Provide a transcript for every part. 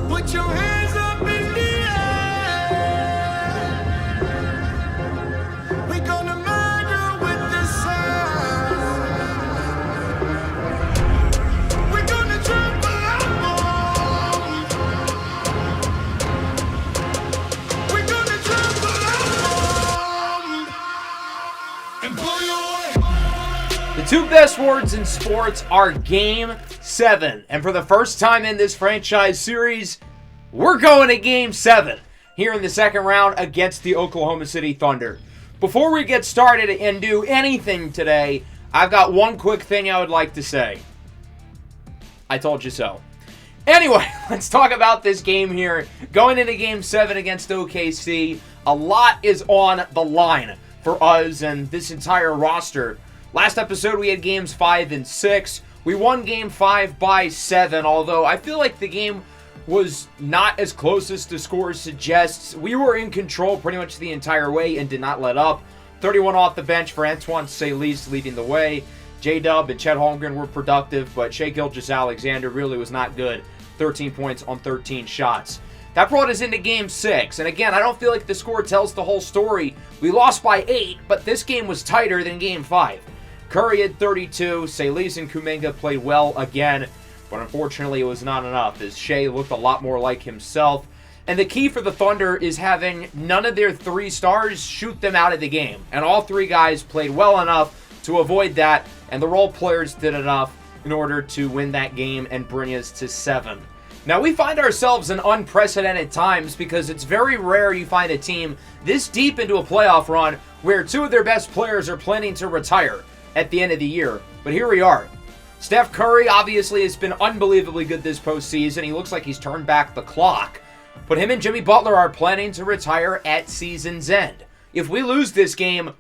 Put your hands up in the air. We gonna murder with the sound. We gonna trample our bones. We gonna trample our bones and blow your way. The two best words in sports are Game 7. And for the first time in this franchise series, we're going to Game 7 here in the second round against the Oklahoma City Thunder. Before we get started and do anything today, I've got one quick thing I would like to say. I told you so. Anyway, let's talk about this game here. Going into Game 7 against OKC, a lot is on the line for us and this entire roster. Last episode, we had Games 5 and 6. We won Game 5 by 7, although I feel like the game was not as close as the score suggests. We were in control pretty much the entire way and did not let up. 31 off the bench for Antoine Salis leading the way. J-Dub and Chet Holmgren were productive, but Shai Gilgeous-Alexander really was not good. 13 points on 13 shots. That brought us into Game 6, and again, I don't feel like the score tells the whole story. We lost by 8, but this game was tighter than Game 5. Curry had 32, Salis and Kuminga played well again, but unfortunately it was not enough as Shai looked a lot more like himself. And the key for the Thunder is having none of their three stars shoot them out of the game. And all three guys played well enough to avoid that, and the role players did enough in order to win that game and bring us to 7. Now we find ourselves in unprecedented times because it's very rare you find a team this deep into a playoff run where two of their best players are planning to retire at the end of the year. But here we are. Steph Curry obviously has been unbelievably good this postseason. He looks like he's turned back the clock. But him and Jimmy Butler are planning to retire at season's end. If we lose this game,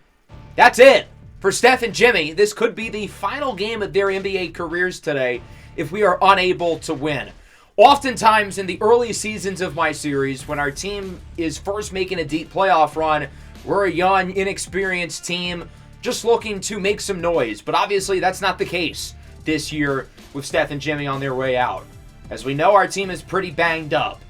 that's it. For Steph and Jimmy, this could be the final game of their NBA careers today if we are unable to win. Oftentimes in the early seasons of my series, when our team is first making a deep playoff run, we're a young, inexperienced team just looking to make some noise. But obviously that's not the case this year with Steph and Jimmy on their way out. As we know, our team is pretty banged up.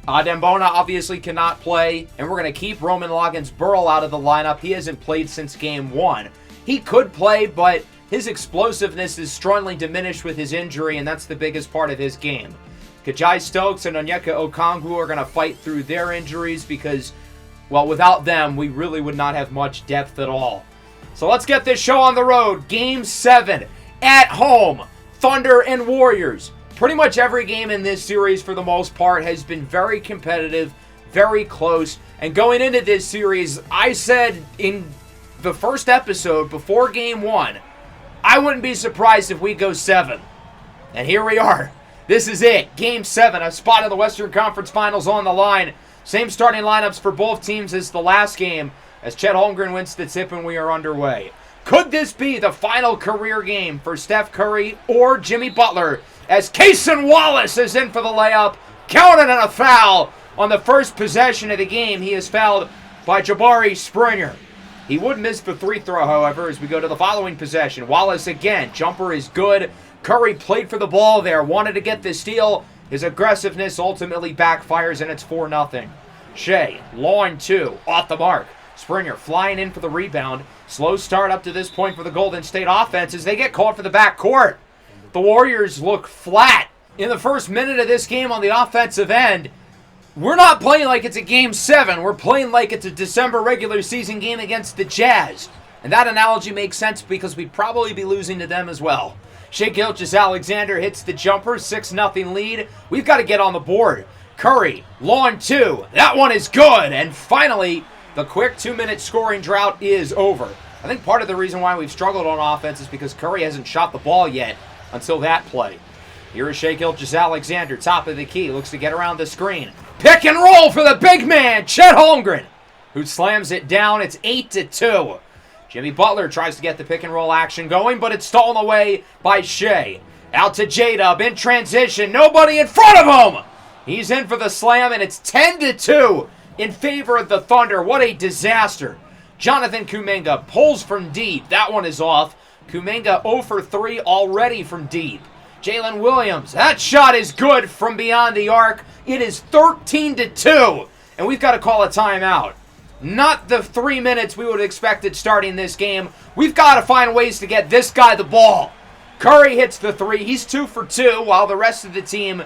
Dembona obviously cannot play, and we're going to keep Roman Loggins-Burrell out of the lineup. He hasn't played since Game 1. He could play, but his explosiveness is strongly diminished with his injury, and that's the biggest part of his game. Kajai Stokes and Onyeka Okongwu are going to fight through their injuries because, well, without them, we really would not have much depth at all. So let's get this show on the road. Game 7. At home, Thunder and Warriors. Pretty much every game in this series, for the most part, has been very competitive, very close. And going into this series, I said in the first episode, before Game 1, I wouldn't be surprised if we go 7. And here we are. This is it. Game 7, a spot in the Western Conference Finals on the line. Same starting lineups for both teams as the last game, as Chet Holmgren wins the tip and we are underway. Could this be the final career game for Steph Curry or Jimmy Butler as Cason Wallace is in for the layup, counted on a foul on the first possession of the game. He is fouled by Jabari Springer. He would miss the free throw, however, as we go to the following possession. Wallace again, jumper is good. Curry played for the ball there, wanted to get the steal. His aggressiveness ultimately backfires and it's 4-0. Shai, long 2, off the mark. Springer flying in for the rebound. Slow start up to this point for the Golden State offense as they get caught for the backcourt. The Warriors look flat in the first minute of this game on the offensive end. We're not playing like it's a Game 7. We're playing like it's a December regular season game against the Jazz. And that analogy makes sense because we'd probably be losing to them as well. Shai Gilgeous-Alexander hits the jumper, 6-0 lead. We've got to get on the board. Curry, long 2. That one is good. And finally, the quick 2-minute scoring drought is over. I think part of the reason why we've struggled on offense is because Curry hasn't shot the ball yet until that play. Here is Shai Gilgeous-Alexander, top of the key, looks to get around the screen. Pick and roll for the big man, Chet Holmgren, who slams it down. It's 8-2. Jimmy Butler tries to get the pick and roll action going, but it's stolen away by Shai. Out to J-Dub in transition. Nobody in front of him. He's in for the slam, and it's 10-2 in favor of the Thunder. What a disaster. Jonathan Kuminga pulls from deep. That one is off. Kuminga 0 for 3 already from deep. Jalen Williams, that shot is good from beyond the arc. It is 13-2, and we've got to call a timeout. Not the 3 minutes we would have expected starting this game. We've got to find ways to get this guy the ball. Curry hits the 3. He's 2 for 2, while the rest of the team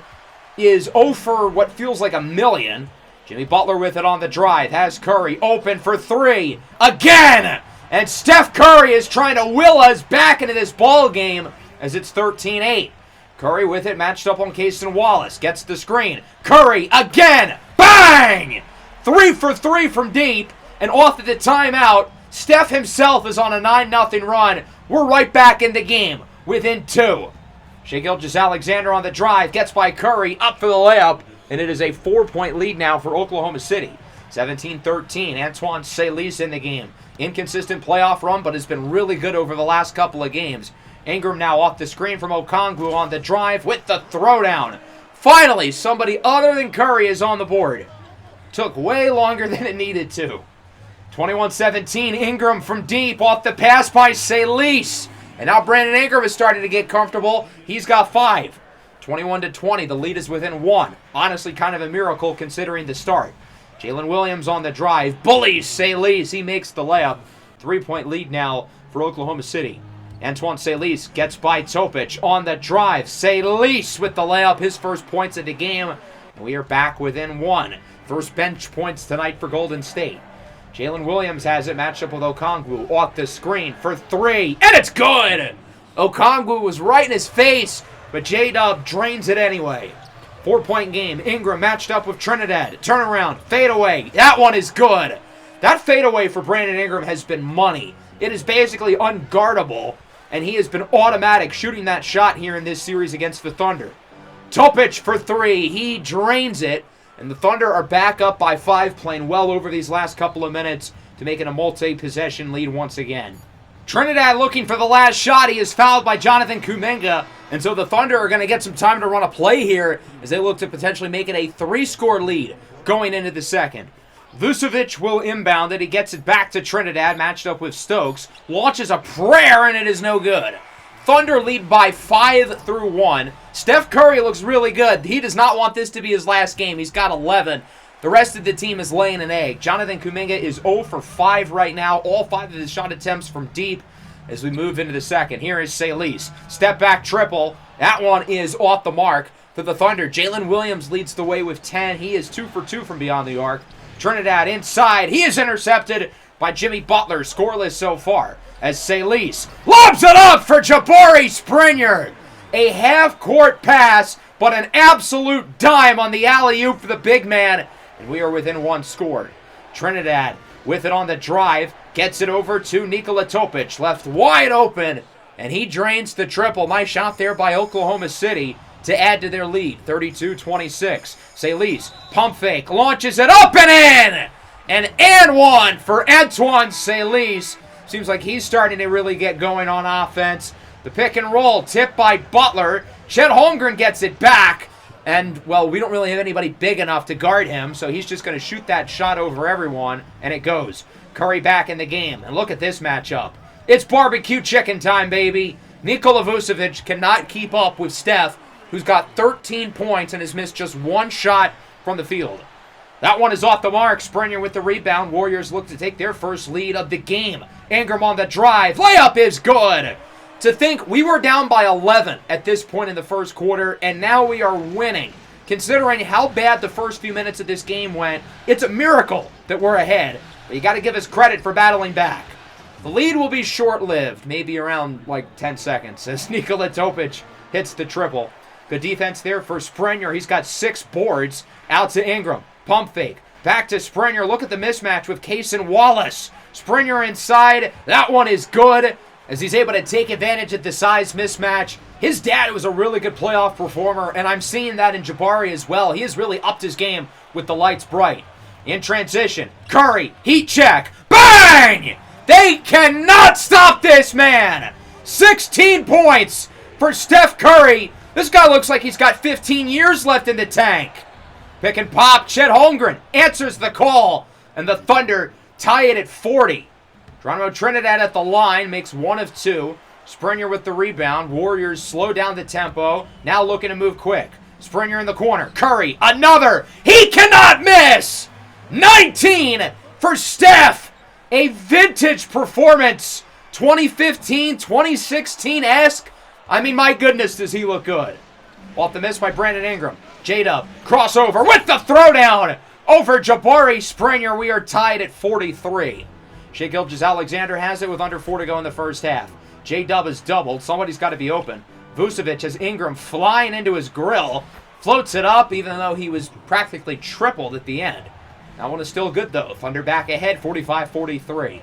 is 0 for what feels like a million. Jimmy Butler with it on the drive. Has Curry open for 3 again. And Steph Curry is trying to will us back into this ball game as it's 13-8. Curry with it, matched up on Cason Wallace. Gets the screen. Curry again. Bang! 3 for 3 from deep. And off at the timeout, Steph himself is on a 9-0 run. We're right back in the game within 2. Shai Gilgeous-Alexander on the drive. Gets by Curry. Up for the layup. And it is a 4-point lead now for Oklahoma City. 17-13. Antoine Saliz in the game. Inconsistent playoff run, but has been really good over the last couple of games. Ingram now off the screen from Okongwu on the drive with the throwdown. Finally, somebody other than Curry is on the board. Took way longer than it needed to. 21-17, Ingram from deep off the pass by Saliz. And now Brandon Ingram is starting to get comfortable. He's got 5. 21-20, the lead is within 1. Honestly, kind of a miracle considering the start. Jalen Williams on the drive, bullies Saliz. He makes the layup. 3-point lead now for Oklahoma City. Antoine Saliz gets by Topic on the drive. Saliz with the layup, his first points of the game. And we are back within 1. First bench points tonight for Golden State. Jalen Williams has it matched up with Okongwu off the screen for 3. And it's good! Okongwu was right in his face, but J-Dub drains it anyway. 4-point game. Ingram matched up with Trinidad. Turnaround. Fadeaway. That one is good. That fadeaway for Brandon Ingram has been money. It is basically unguardable, and he has been automatic shooting that shot here in this series against the Thunder. Topic for 3. He drains it, and the Thunder are back up by 5, playing well over these last couple of minutes to make it a multi-possession lead once again. Trinidad looking for the last shot. He is fouled by Jonathan Kuminga. And so the Thunder are going to get some time to run a play here as they look to potentially make it a 3-score lead going into the second. Vucevic will inbound it. He gets it back to Trinidad, matched up with Stokes. Launches a prayer, and it is no good. Thunder lead by 5-1. Steph Curry looks really good. He does not want this to be his last game. He's got 11. The rest of the team is laying an egg. Jonathan Kuminga is 0 for 5 right now. All 5 of his shot attempts from deep as we move into the second. Here is Saliz. Step back triple. That one is off the mark for the Thunder. Jalen Williams leads the way with 10. He is 2 for 2 from beyond the arc. Trinidad inside. He is intercepted by Jimmy Butler. Scoreless so far as Saliz lobs it up for Jabari Springer. A half-court pass, but an absolute dime on the alley-oop for the big man. And we are within 1 score. Trinidad with it on the drive. Gets it over to Nikola Topic. Left wide open. And he drains the triple. Nice shot there by Oklahoma City to add to their lead. 32-26. Saliz, pump fake. Launches it up and in. And one for Antoine Saliz. Seems like he's starting to really get going on offense. The pick and roll tipped by Butler. Chet Holmgren gets it back. And, well, we don't really have anybody big enough to guard him, so he's just going to shoot that shot over everyone, and it goes. Curry back in the game. And look at this matchup. It's barbecue chicken time, baby. Nikola Vucevic cannot keep up with Steph, who's got 13 points and has missed just 1 shot from the field. That one is off the mark. Springer with the rebound. Warriors look to take their first lead of the game. Ingram on the drive. Layup is good. To think we were down by 11 at this point in the first quarter, and now we are winning. Considering how bad the first few minutes of this game went, it's a miracle that we're ahead. But you got to give us credit for battling back. The lead will be short-lived, maybe around like 10 seconds, as Nikola Topic hits the triple. Good defense there for Springer. He's got 6 boards. Out to Ingram. Pump fake. Back to Springer. Look at the mismatch with Cason Wallace. Springer inside. That one is good, as he's able to take advantage of the size mismatch. His dad was a really good playoff performer, and I'm seeing that in Jabari as well. He has really upped his game with the lights bright. In transition, Curry, heat check, bang! They cannot stop this man! 16 points for Steph Curry. This guy looks like he's got 15 years left in the tank. Pick and pop, Chet Holmgren answers the call, and the Thunder tie it at 40. Geronimo Trinidad at the line makes 1 of 2. Springer with the rebound. Warriors slow down the tempo. Now looking to move quick. Springer in the corner. Curry, another. He cannot miss. 19 for Steph. A vintage performance. 2015, 2016-esque. I mean, my goodness, does he look good. Off the miss by Brandon Ingram. J-Dub, crossover with the throwdown over Jabari Springer. We are tied at 43. Shai Gilgeous-Alexander has it with under 4 to go in the first half. J-Dub is doubled. Somebody's got to be open. Vucevic has Ingram flying into his grill. Floats it up, even though he was practically tripled at the end. That one is still good, though. Thunder back ahead, 45-43.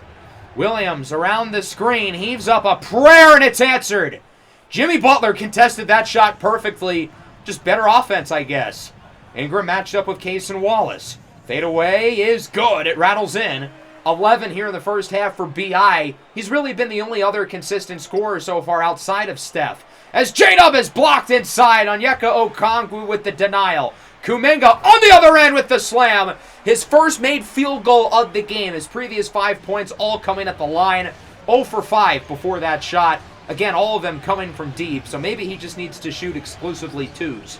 Williams around the screen, heaves up a prayer, and it's answered. Jimmy Butler contested that shot perfectly. Just better offense, I guess. Ingram matched up with Cason Wallace. Fade away is good. It rattles in. 11 here in the first half for B.I. He's really been the only other consistent scorer so far outside of Steph. As J-Dub is blocked inside, Onyeka Okongwu with the denial. Kuminga on the other end with the slam. His first made field goal of the game. His previous 5 points all coming at the line. 0 for 5 before that shot. Again, all of them coming from deep, so maybe he just needs to shoot exclusively twos.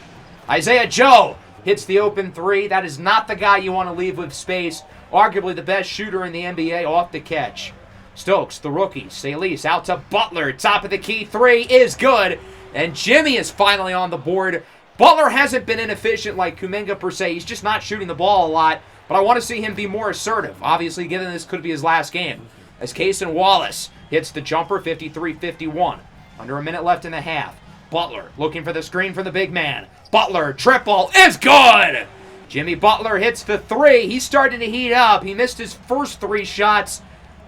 Isaiah Joe hits the open three. That is not the guy you want to leave with space. Arguably the best shooter in the NBA off the catch. Stokes, the rookie. Salis out to Butler. Top of the key three is good. And Jimmy is finally on the board. Butler hasn't been inefficient like Kuminga per se. He's just not shooting the ball a lot. But I want to see him be more assertive. Obviously, given this could be his last game. As Cason Wallace hits the jumper, 53-51. Under a minute left in the half. Butler looking for the screen from the big man. Butler, triple, is good! Jimmy Butler hits the three. He's starting to heat up. He missed his first 3 shots,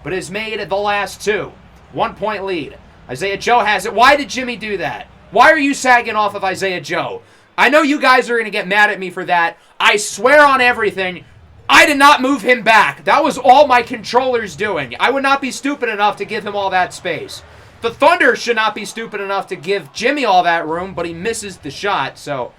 but has made the last 2. 1 point lead. Isaiah Joe has it. Why did Jimmy do that? Why are you sagging off of Isaiah Joe? I know you guys are going to get mad at me for that. I swear on everything, I did not move him back. That was all my controller's doing. I would not be stupid enough to give him all that space. The Thunder should not be stupid enough to give Jimmy all that room, but he misses the shot. So,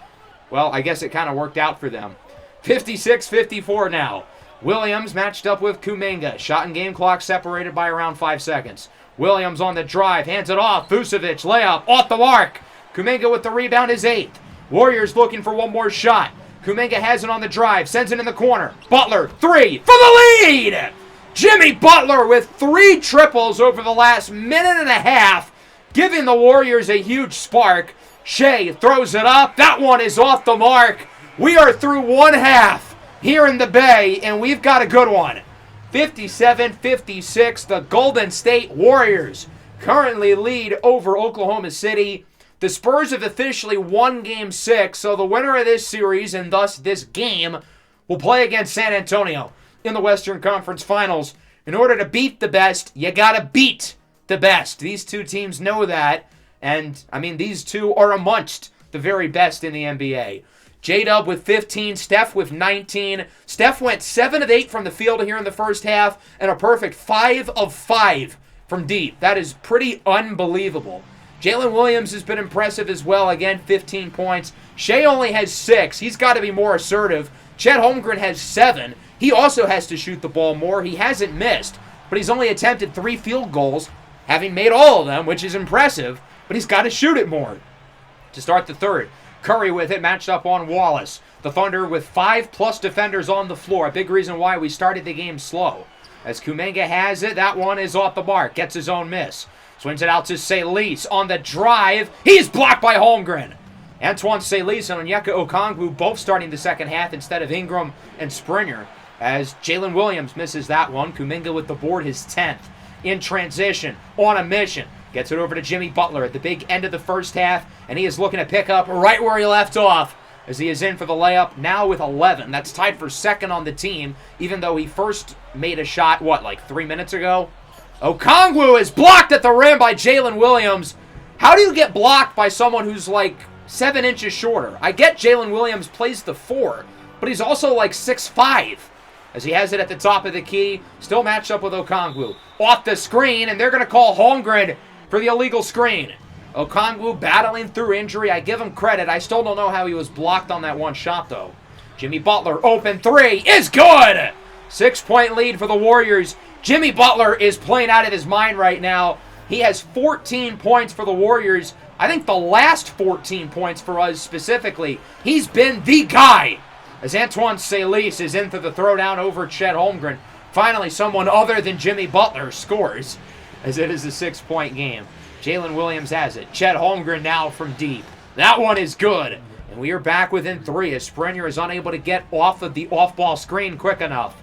well, I guess it kind of worked out for them. 56-54 now. Williams matched up with Kuminga. Shot and game clock separated by around 5 seconds. Williams on the drive, hands it off. Vucevic, layup, off the mark. Kuminga with the rebound is 8th. Warriors looking for one more shot. Kuminga has it on the drive, sends it in the corner. Butler, 3 for the lead! Jimmy Butler with 3 triples over the last minute and a half, giving the Warriors a huge spark. Shai throws it up. That one is off the mark. We are through one half here in the Bay, and we've got a good one. 57-56, the Golden State Warriors currently lead over Oklahoma City. The Spurs have officially won Game 6, so the winner of this series, and thus this game, will play against San Antonio in the Western Conference Finals. In order to beat the best, you gotta beat the best. These two teams know that, and, I mean, these two are amongst the very best in the NBA. J-Dub with 15, Steph with 19. Steph went 7 of 8 from the field here in the first half, and a perfect 5 of 5 from deep. That is pretty unbelievable. Jalen Williams has been impressive as well. Again, 15 points. Shai only has 6. He's got to be more assertive. Chet Holmgren has 7. He also has to shoot the ball more. He hasn't missed, but he's only attempted 3 field goals, having made all of them, which is impressive, but he's got to shoot it more. To start the third, Curry with it, matched up on Wallace. The Thunder with 5+ defenders on the floor. A big reason why we started the game slow. As Kuminga has it, that one is off the mark. Gets his own miss. Swings it out to Salis on the drive. He's blocked by Holmgren. Antoine Salis and Onyeka Okongwu both starting the second half instead of Ingram and Springer. As Jalen Williams misses that one. Kuminga with the board, his 10th. In transition, on a mission. Gets it over to Jimmy Butler at the big end of the first half, and he is looking to pick up right where he left off as he is in for the layup, now with 11. That's tied for second on the team, even though he first made a shot, like 3 minutes ago? Okongwu is blocked at the rim by Jalen Williams. How do you get blocked by someone who's like 7 inches shorter? I get Jalen Williams plays the 4, but he's also like 6'5", as he has it at the top of the key. Still matched up with Okongwu. Off the screen, and they're going to call Holmgren for the illegal screen. Okongwu battling through injury. I give him credit. I still don't know how he was blocked on that one shot, though. Jimmy Butler, open 3, is good! 6-point lead for the Warriors. Jimmy Butler is playing out of his mind right now. He has 14 points for the Warriors. I think the last 14 points for us specifically. He's been the guy. As Antoine Salis is in for the throwdown over Chet Holmgren. Finally, someone other than Jimmy Butler scores, as it is a 6-point game. Jalen Williams has it. Chet Holmgren now from deep. That one is good. And we are back within 3 as Springer is unable to get off of the off-ball screen quick enough.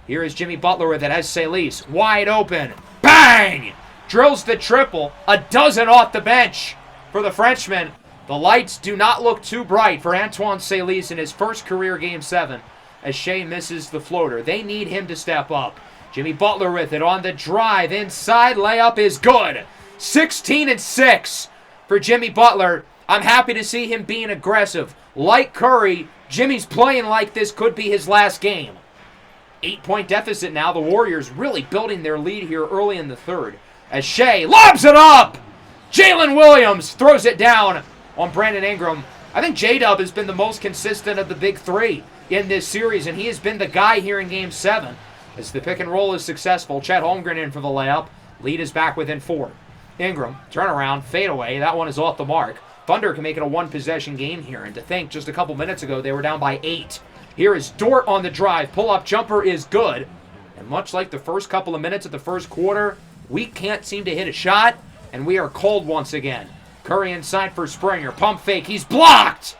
Here is Jimmy Butler with it as Salis. Wide open. Bang! Drills the triple. A dozen off the bench for the Frenchman. The lights do not look too bright for Antoine Salis in his first career Game 7 as Shea misses the floater. They need him to step up. Jimmy Butler with it on the drive. Inside layup is good. 16-6 for Jimmy Butler. I'm happy to see him being aggressive. Like Curry, Jimmy's playing like this could be his last game. 8-point deficit now. The Warriors really building their lead here early in the third. As Shea lobs it up! Jalen Williams throws it down on Brandon Ingram. I think J-Dub has been the most consistent of the big three in this series, and he has been the guy here in Game 7. As the pick and roll is successful, Chet Holmgren in for the layup. Lead is back within 4. Ingram, turnaround, fadeaway. That one is off the mark. Thunder can make it a one-possession game here, and to think just a couple minutes ago they were down by 8. Here is Dort on the drive. Pull-up jumper is good. And much like the first couple of minutes of the first quarter, we can't seem to hit a shot, and we are cold once again. Curry inside for Springer. Pump fake. He's blocked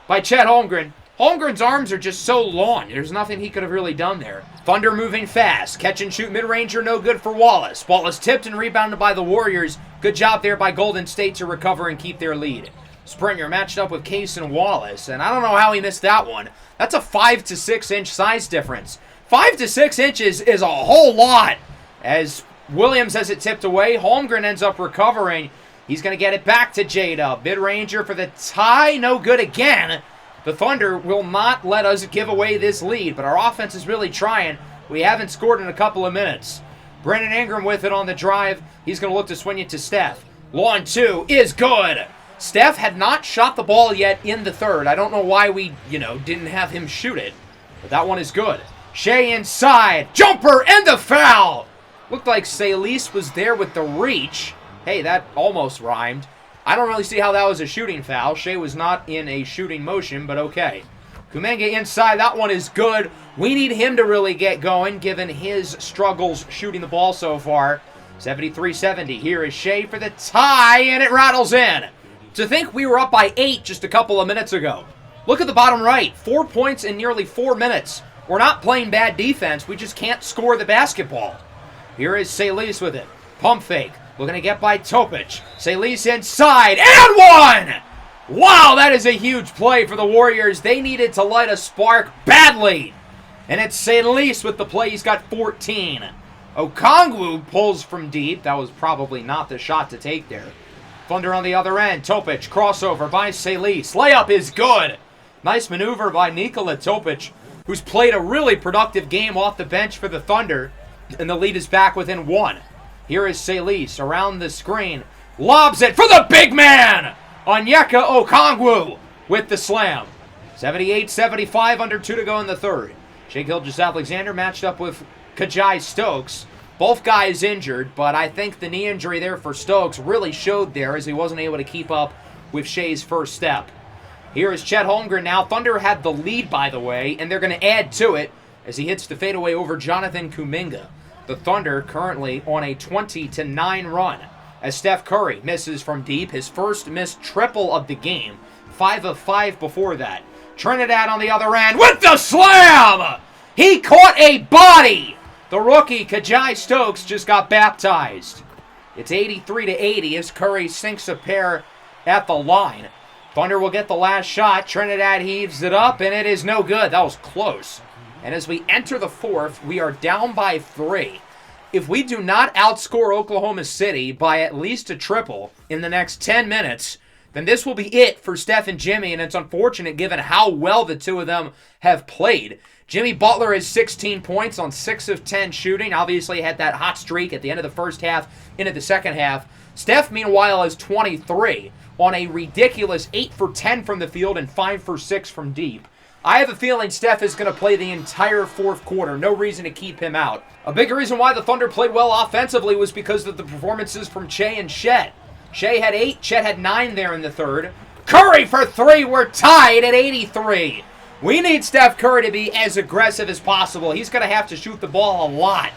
by Chet Holmgren. Holmgren's arms are just so long. There's nothing he could have really done there. Thunder moving fast. Catch and shoot mid-ranger, no good for Wallace. Ball is tipped and rebounded by the Warriors. Good job there by Golden State to recover and keep their lead. Springer matched up with Case and Wallace, and I don't know how he missed that one. That's a 5 to 6 inch size difference. 5 to 6 inches is a whole lot. As Williams has it tipped away, Holmgren ends up recovering. He's going to get it back to J-Dub. Mid-ranger for the tie, no good again. The Thunder will not let us give away this lead, but our offense is really trying. We haven't scored in a couple of minutes. Brandon Ingram with it on the drive. He's going to look to swing it to Steph. Long 2 is good. Steph had not shot the ball yet in the third. I don't know why we, didn't have him shoot it, but that one is good. Shea inside. Jumper and the foul. Looked like Salis was there with the reach. Hey, that almost rhymed. I don't really see how that was a shooting foul. Shea was not in a shooting motion, but okay. Kuminga inside. That one is good. We need him to really get going, given his struggles shooting the ball so far. 73-70. Here is Shea for the tie, and it rattles in. To think we were up by 8 just a couple of minutes ago. Look at the bottom right. 4 points in nearly 4 minutes. We're not playing bad defense. We just can't score the basketball. Here is Salis with it. Pump fake. Looking to get by Topic. Salis inside. And one! Wow, that is a huge play for the Warriors. They needed to light a spark badly. And it's Salis with the play. He's got 14. Okongwu pulls from deep. That was probably not the shot to take there. Thunder on the other end. Topic, crossover by Salis. Layup is good. Nice maneuver by Nikola Topic, who's played a really productive game off the bench for the Thunder. And the lead is back within 1. Here is Salis around the screen. Lobs it for the big man! Onyeka Okongwu with the slam. 78-75, under 2 to go in the third. Shai Gilgeous-Alexander matched up with Kajai Stokes. Both guys injured, but I think the knee injury there for Stokes really showed there as he wasn't able to keep up with Shai's first step. Here is Chet Holmgren now. Thunder had the lead, by the way, and they're going to add to it as he hits the fadeaway over Jonathan Kuminga. The Thunder currently on a 20-9 run as Steph Curry misses from deep, his first missed triple of the game. 5 of 5 before that. Trinidad on the other end with the slam! He caught a body! The rookie, Kajai Stokes, just got baptized. It's 83-80 as Curry sinks a pair at the line. Thunder will get the last shot. Trinidad heaves it up, and it is no good. That was close. And as we enter the fourth, we are down by 3. If we do not outscore Oklahoma City by at least a triple in the next 10 minutes, then this will be it for Steph and Jimmy, and it's unfortunate given how well the two of them have played. Jimmy Butler has 16 points on 6 of 10 shooting. Obviously had that hot streak at the end of the first half into the second half. Steph, meanwhile, has 23 on a ridiculous 8 for 10 from the field and 5 for 6 from deep. I have a feeling Steph is going to play the entire fourth quarter. No reason to keep him out. A big reason why the Thunder played well offensively was because of the performances from Shea and Chet. Shea had 8, Chet had 9 there in the third. Curry for 3, we're tied at 83. We need Steph Curry to be as aggressive as possible. He's going to have to shoot the ball a lot.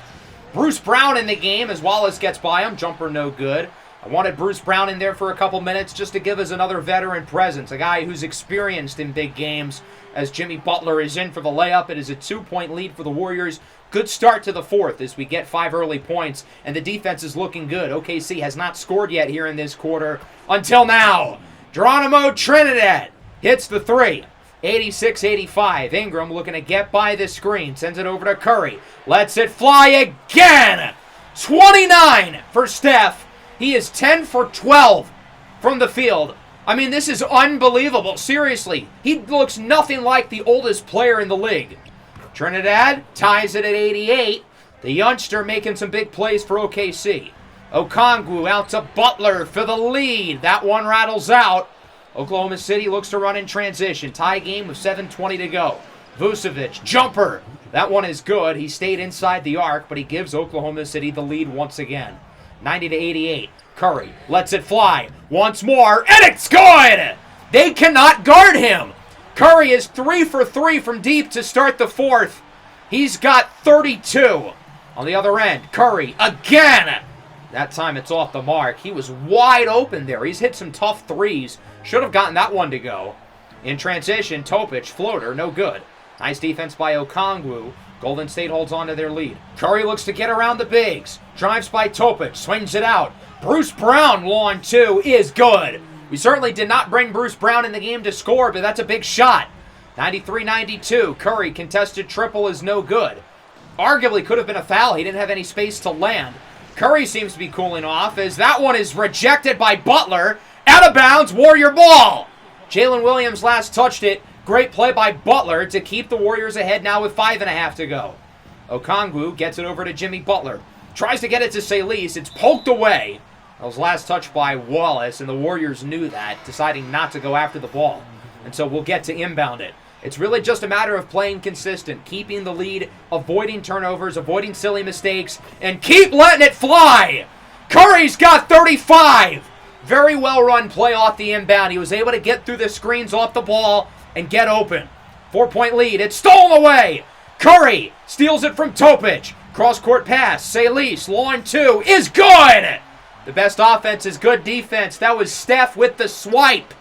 Bruce Brown in the game as Wallace gets by him. Jumper no good. I wanted Bruce Brown in there for a couple minutes just to give us another veteran presence, a guy who's experienced in big games, as Jimmy Butler is in for the layup. It is a 2-point lead for the Warriors. Good start to the fourth as we get 5 early points, and the defense is looking good. OKC has not scored yet here in this quarter until now. Geronimo Trinidad hits the 3. 86-85. Ingram looking to get by the screen. Sends it over to Curry. Lets it fly again. 29 for Steph. He is 10 for 12 from the field. I mean, this is unbelievable. Seriously, he looks nothing like the oldest player in the league. Trinidad ties it at 88. The youngster making some big plays for OKC. Okongwu out to Butler for the lead. That one rattles out. Oklahoma City looks to run in transition. Tie game with 7:20 to go. Vucevic, jumper. That one is good. He stayed inside the arc, but he gives Oklahoma City the lead once again. 90-88. Curry lets it fly once more, and it's good! They cannot guard him. Curry is 3 for 3 from deep to start the fourth. He's got 32. On the other end, Curry again. That time it's off the mark. He was wide open there. He's hit some tough threes. Should have gotten that one to go. In transition, Topic, floater, no good. Nice defense by Okongwu. Golden State holds on to their lead. Curry looks to get around the bigs. Drives by Topic, swings it out. Bruce Brown, long 2, is good. We certainly did not bring Bruce Brown in the game to score, but that's a big shot. 93-92. Curry, contested triple is no good. Arguably could have been a foul. He didn't have any space to land. Curry seems to be cooling off as that one is rejected by Butler. Out of bounds, Warrior ball. Jalen Williams last touched it. Great play by Butler to keep the Warriors ahead now with 5.5 to go. Okongwu gets it over to Jimmy Butler. Tries to get it to Salis. It's poked away. That was last touched by Wallace, and the Warriors knew that, deciding not to go after the ball. And so we'll get to inbound it. It's really just a matter of playing consistent, keeping the lead, avoiding turnovers, avoiding silly mistakes, and keep letting it fly. Curry's got 35. Very well run play off the inbound. He was able to get through the screens off the ball and get open. 4-point lead. It's stolen away. Curry steals it from Topic. Cross-court pass. Salis, long 2, is good. The best offense is good defense. That was Steph with the swipe.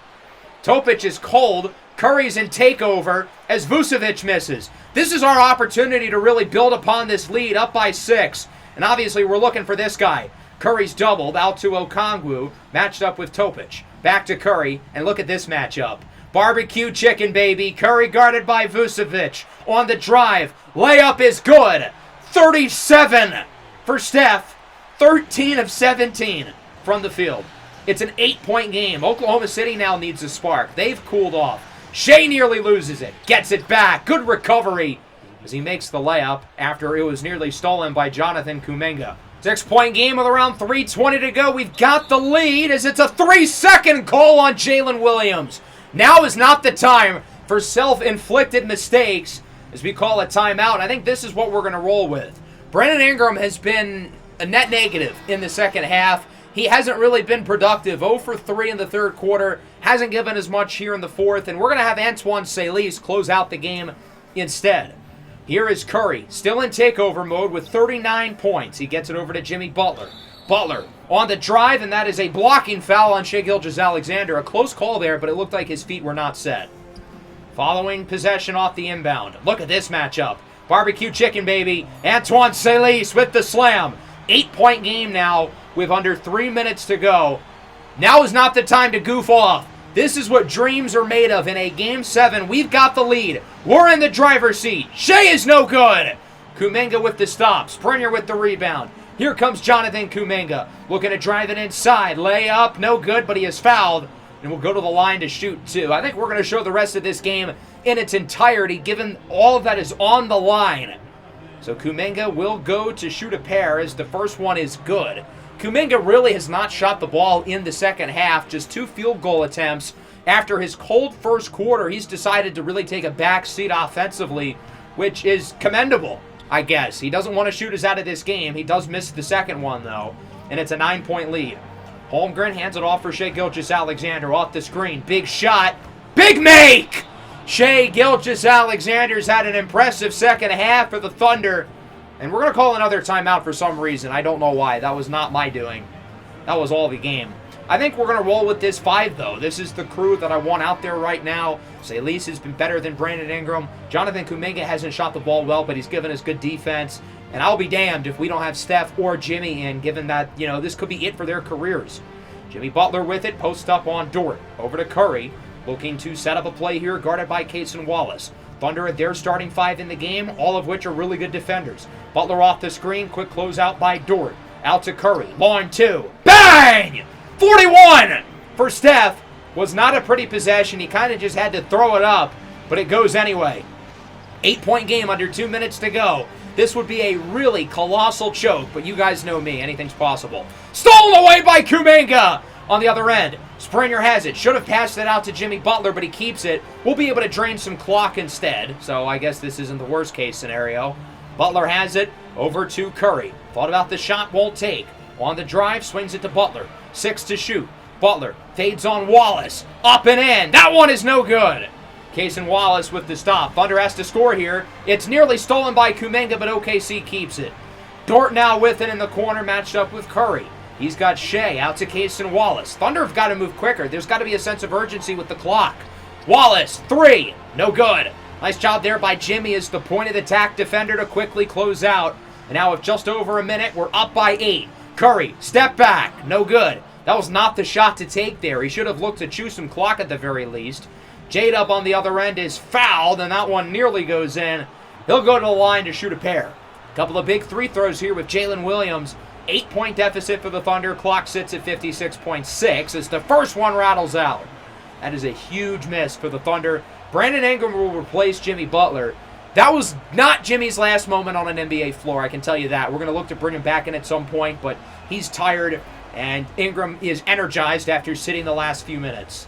Topic is cold. Curry's in takeover as Vucevic misses. This is our opportunity to really build upon this lead, up by 6. And obviously we're looking for this guy. Curry's doubled out to Okongwu, matched up with Topic. Back to Curry, and look at this matchup. Barbecue chicken, baby. Curry guarded by Vucevic. On the drive. Layup is good. 37 for Steph. 13 of 17 from the field. It's an 8-point game. Oklahoma City now needs a spark. They've cooled off. Shea nearly loses it. Gets it back. Good recovery as he makes the layup after it was nearly stolen by Jonathan Kuminga. 6-point game with around 3:20 to go. We've got the lead as it's a 3-second call on Jalen Williams. Now is not the time for self-inflicted mistakes as we call a timeout. I think this is what we're going to roll with. Brandon Ingram has been a net negative in the second half. He hasn't really been productive. 0 for 3 in the third quarter. Hasn't given as much here in the fourth. And we're going to have Antoine Salis close out the game instead. Here is Curry, still in takeover mode with 39 points. He gets it over to Jimmy Butler. Butler on the drive, and that is a blocking foul on Shai Gilgeous-Alexander. A close call there, but it looked like his feet were not set. Following possession off the inbound. Look at this matchup. Barbecue chicken, baby. Antoine Salis with the slam. 8-point game now with under 3 minutes to go. Now is not the time to goof off. This is what dreams are made of in a Game 7. We've got the lead. We're in the driver's seat. Shea is no good. Kuminga with the stop. Springer with the rebound. Here comes Jonathan Kuminga. Looking to drive it inside. Layup, no good, but he is fouled. And will go to the line to shoot 2. I think we're going to show the rest of this game in its entirety, given all of that is on the line. So Kuminga will go to shoot a pair as the first one is good. Kuminga really has not shot the ball in the second half, just 2 field goal attempts. After his cold first quarter, he's decided to really take a back seat offensively, which is commendable, I guess. He doesn't want to shoot us out of this game. He does miss the second one, though, and it's a 9-point lead. Holmgren hands it off for Shai Gilgeous-Alexander off the screen. Big shot. Big make! Shai Gilgeous-Alexander's had an impressive second half for the Thunder. And we're going to call another timeout for some reason. I don't know why. That was not my doing. That was all the game. I think we're going to roll with this 5, though. This is the crew that I want out there right now. Salis has been better than Brandon Ingram. Jonathan Kuminga hasn't shot the ball well, but he's given us good defense. And I'll be damned if we don't have Steph or Jimmy in, given that, this could be it for their careers. Jimmy Butler with it, posts up on Dort. Over to Curry, looking to set up a play here, guarded by Cason Wallace. Thunder at their starting 5 in the game, all of which are really good defenders. Butler off the screen, quick closeout by Dort. Out to Curry, long 2. Bang! 41 for Steph. Was not a pretty possession. He kind of just had to throw it up, but it goes anyway. 8-point game under 2 minutes to go. This would be a really colossal choke, but you guys know me. Anything's possible. Stolen away by Kuminga on the other end. Springer has it. Should have passed it out to Jimmy Butler, but he keeps it. We'll be able to drain some clock instead, so I guess this isn't the worst case scenario. Butler has it. Over to Curry. Thought about the shot, won't take. On the drive, swings it to Butler. 6 to shoot. Butler fades on Wallace. Up and in. That one is no good. Cason Wallace with the stop. Thunder has to score here. It's nearly stolen by Kuminga, but OKC keeps it. Dort now with it in the corner, matched up with Curry. He's got Shai out to Cason Wallace. Thunder have got to move quicker. There's got to be a sense of urgency with the clock. Wallace, 3. No good. Nice job there by Jimmy as the pointed attack defender to quickly close out. And now with just over a minute, we're up by 8. Curry, step back. No good. That was not the shot to take there. He should have looked to chew some clock at the very least. J-Dub on the other end is fouled, and that one nearly goes in. He'll go to the line to shoot a pair. Couple of big 3 throws here with Jalen Williams. 8-point deficit for the Thunder. Clock sits at 56.6 as the first one rattles out. That is a huge miss for the Thunder. Brandon Ingram will replace Jimmy Butler. That was not Jimmy's last moment on an NBA floor, I can tell you that. We're going to look to bring him back in at some point, but he's tired, and Ingram is energized after sitting the last few minutes.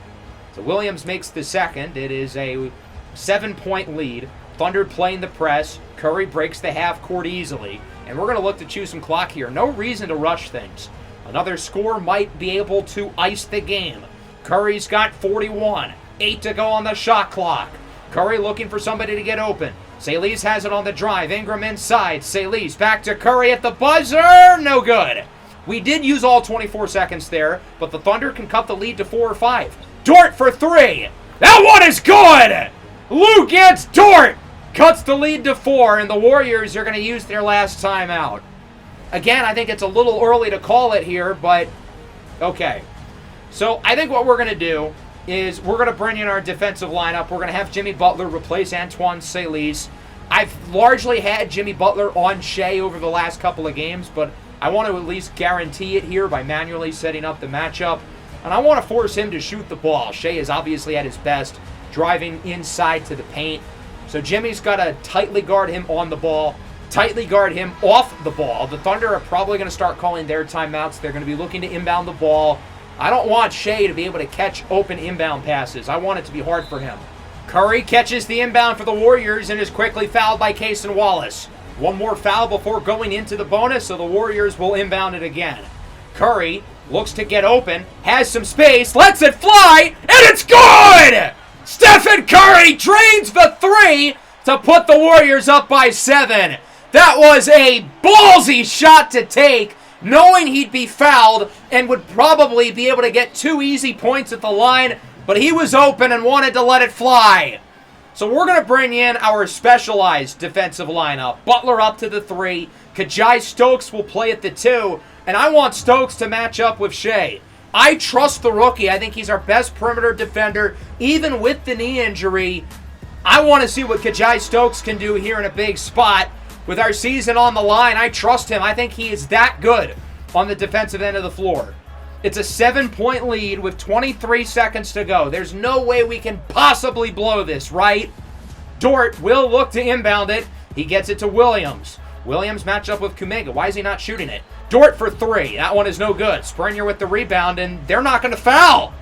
So Williams makes the second. It is a 7-point lead. Thunder playing the press. Curry breaks the half court easily. And we're going to look to chew some clock here. No reason to rush things. Another score might be able to ice the game. Curry's got 41. 8 to go on the shot clock. Curry looking for somebody to get open. Salis has it on the drive. Ingram inside. Salis back to Curry at the buzzer. No good. We did use all 24 seconds there, but the Thunder can cut the lead to 4 or 5. Dort for 3. That one is good! Lou gets Dort! Cuts the lead to 4, and the Warriors are going to use their last timeout. Again, I think it's a little early to call it here, but okay. So I think what we're going to do is we're going to bring in our defensive lineup. We're going to have Jimmy Butler replace Antoine Salis. I've largely had Jimmy Butler on Shai over the last couple of games, but I want to at least guarantee it here by manually setting up the matchup. And I want to force him to shoot the ball. Shai is obviously at his best, driving inside to the paint. So Jimmy's got to tightly guard him on the ball, tightly guard him off the ball. The Thunder are probably going to start calling their timeouts. They're going to be looking to inbound the ball. I don't want Shai to be able to catch open inbound passes. I want it to be hard for him. Curry catches the inbound for the Warriors and is quickly fouled by Cason Wallace. One more foul before going into the bonus, so the Warriors will inbound it again. Curry looks to get open, has some space, lets it fly, and it's good! Stephen Curry drains the 3 to put the Warriors up by 7. That was a ballsy shot to take, knowing he'd be fouled and would probably be able to get 2 easy points at the line, but he was open and wanted to let it fly. So we're going to bring in our specialized defensive lineup. Butler up to the 3. Kajai Stokes will play at the 2. And I want Stokes to match up with Shai. I trust the rookie. I think he's our best perimeter defender, even with the knee injury. I want to see what Kajai Stokes can do here in a big spot. With our season on the line, I trust him. I think he is that good on the defensive end of the floor. It's a 7-point lead with 23 seconds to go. There's no way we can possibly blow this, right? Dort will look to inbound it. He gets it to Williams. Williams match up with Kuminga. Why is he not shooting it? Dort for 3. That one is no good. Springer with the rebound, and they're not going to foul.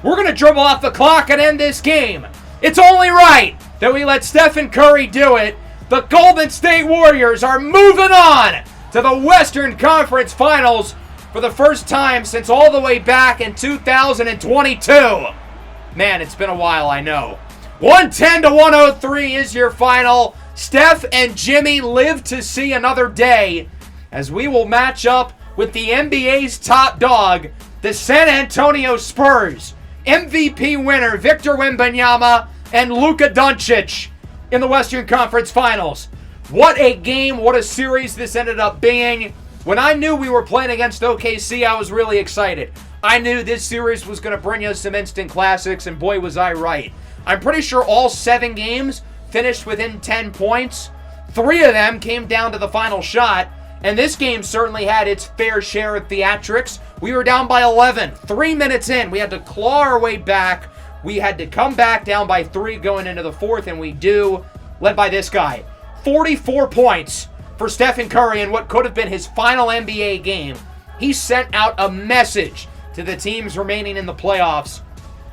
We're going to dribble off the clock and end this game. It's only right that we let Stephen Curry do it. The Golden State Warriors are moving on to the Western Conference Finals for the first time since all the way back in 2022. Man, it's been a while, I know. 110-103 is your final. Steph and Jimmy live to see another day as we will match up with the NBA's top dog, the San Antonio Spurs. MVP winner Victor Wembanyama and Luka Doncic in the Western Conference Finals. What a game, what a series this ended up being. When I knew we were playing against OKC, I was really excited. I knew this series was going to bring us some instant classics, and boy was I right. I'm pretty sure all 7 games finished within 10 points. 3 of them came down to the final shot, and this game certainly had its fair share of theatrics. We were down by 11. 3 minutes in, we had to claw our way back. We had to come back down by 3 going into the 4th, and we do, led by this guy. 44 points for Stephen Curry in what could have been his final NBA game. He sent out a message to the teams remaining in the playoffs,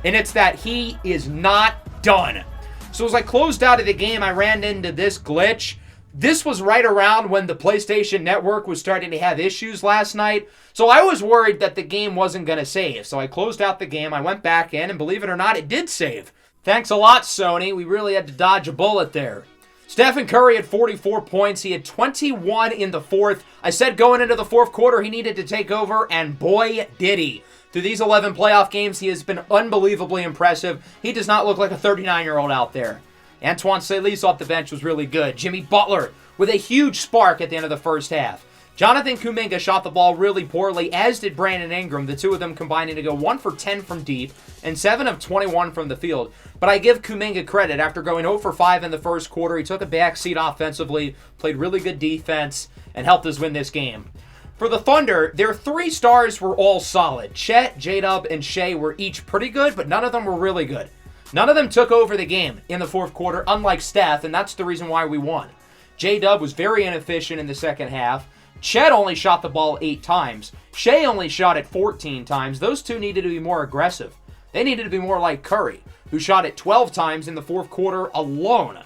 and it's that he is not done. So as I closed out of the game, I ran into this glitch. This was right around when the PlayStation Network was starting to have issues last night, so I was worried that the game wasn't going to save. So I closed out the game, I went back in, and believe it or not, it did save. Thanks a lot, Sony. We really had to dodge a bullet there. Stephen Curry had 44 points. He had 21 in the 4th. I said going into the 4th quarter he needed to take over, and boy, did he. Through these 11 playoff games, he has been unbelievably impressive. He does not look like a 39-year-old out there. Antoine Saliz off the bench was really good. Jimmy Butler with a huge spark at the end of the first half. Jonathan Kuminga shot the ball really poorly, as did Brandon Ingram, the two of them combining to go 1 for 10 from deep and 7 of 21 from the field. But I give Kuminga credit. After going 0 for 5 in the first quarter, he took a backseat offensively, played really good defense, and helped us win this game. For the Thunder, their 3 stars were all solid. Chet, J-Dub, and Shea were each pretty good, but none of them were really good. None of them took over the game in the 4th quarter, unlike Steph, and that's the reason why we won. J-Dub was very inefficient in the second half. Chet only shot the ball 8 times. Shea only shot it 14 times. Those two needed to be more aggressive. They needed to be more like Curry, who shot it 12 times in the 4th quarter alone.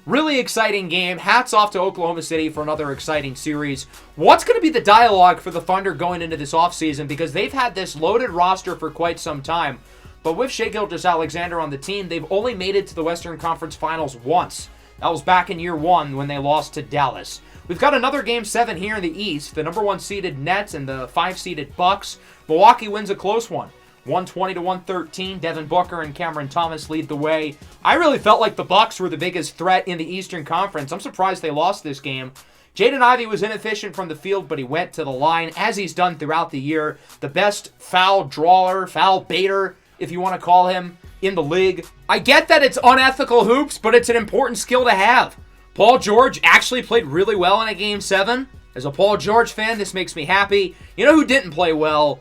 Really exciting game. Hats off to Oklahoma City for another exciting series. What's going to be the dialogue for the Thunder going into this offseason? Because they've had this loaded roster for quite some time. But with Shai Gilgeous-Alexander on the team, they've only made it to the Western Conference Finals once. That was back in year 1 when they lost to Dallas. We've got another Game 7 here in the East. The number 1 seeded Nets and the 5 seeded Bucks. Milwaukee wins a close one. 120-113. Devin Booker and Cameron Thomas lead the way. I really felt like the Bucks were the biggest threat in the Eastern Conference. I'm surprised they lost this game. Jaden Ivey was inefficient from the field, but he went to the line, as he's done throughout the year. The best foul drawer, foul baiter, if you want to call him, in the league. I get that it's unethical hoops, but it's an important skill to have. Paul George actually played really well in a Game 7. As a Paul George fan, this makes me happy. You know who didn't play well?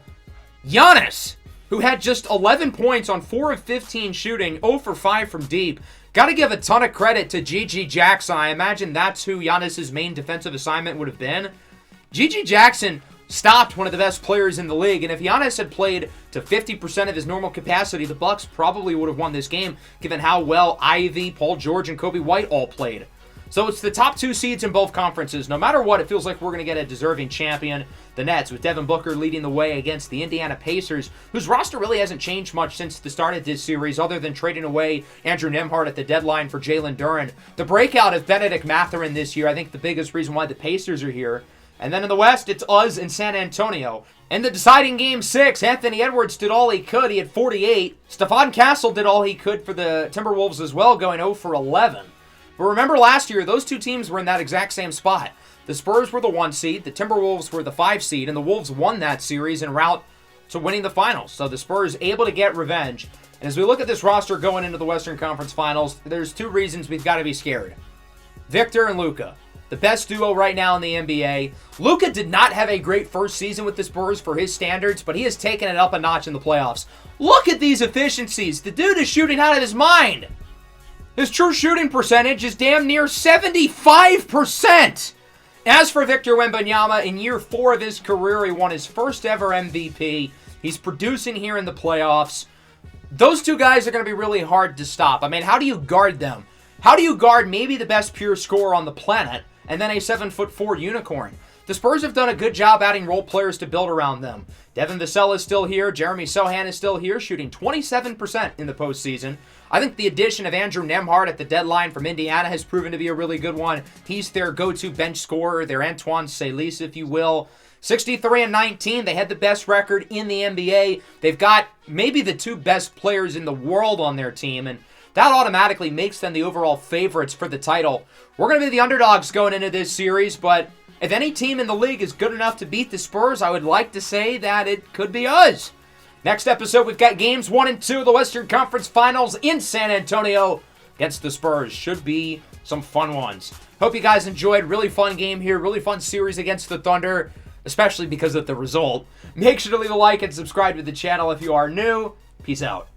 Giannis, who had just 11 points on 4 of 15 shooting, 0 for 5 from deep. Got to give a ton of credit to G.G. Jackson. I imagine that's who Giannis' main defensive assignment would have been. G.G. Jackson stopped one of the best players in the league, and if Giannis had played to 50% of his normal capacity, the Bucks probably would have won this game, given how well Ivy, Paul George, and Kobe White all played. So it's the top 2 seeds in both conferences. No matter what, it feels like we're going to get a deserving champion. The Nets, with Devin Booker leading the way against the Indiana Pacers, whose roster really hasn't changed much since the start of this series, other than trading away Andrew Nembhard at the deadline for Jalen Duren. The breakout of Benedict Mathurin this year, I think the biggest reason why the Pacers are here. And then in the West, it's us and San Antonio. In the deciding Game 6, Anthony Edwards did all he could. He had 48. Stephon Castle did all he could for the Timberwolves as well, going 0 for 11. But remember last year, those two teams were in that exact same spot. The Spurs were the 1 seed, the Timberwolves were the 5 seed, and the Wolves won that series en route to winning the finals. So the Spurs able to get revenge. And as we look at this roster going into the Western Conference Finals, there's 2 reasons we've got to be scared. Victor and Luka, the best duo right now in the NBA. Luka did not have a great first season with the Spurs for his standards, but he has taken it up a notch in the playoffs. Look at these efficiencies. The dude is shooting out of his mind. His true shooting percentage is damn near 75%. As for Victor Wembanyama, in year 4 of his career, he won his first ever MVP. He's producing here in the playoffs. Those two guys are going to be really hard to stop. I mean, how do you guard them? How do you guard maybe the best pure scorer on the planet and then a 7'4" unicorn? The Spurs have done a good job adding role players to build around them. Devin Vassell is still here. Jeremy Sohan is still here, shooting 27% in the postseason. I think the addition of Andrew Nembhard at the deadline from Indiana has proven to be a really good one. He's their go-to bench scorer, their Antoine Salis, if you will. 63-19, they had the best record in the NBA. They've got maybe the 2 best players in the world on their team, and that automatically makes them the overall favorites for the title. We're going to be the underdogs going into this series, but if any team in the league is good enough to beat the Spurs, I would like to say that it could be us. Next episode, we've got games 1 and 2 of the Western Conference Finals in San Antonio against the Spurs. Should be some fun ones. Hope you guys enjoyed. Really fun game here. Really fun series against the Thunder, especially because of the result. Make sure to leave a like and subscribe to the channel if you are new. Peace out.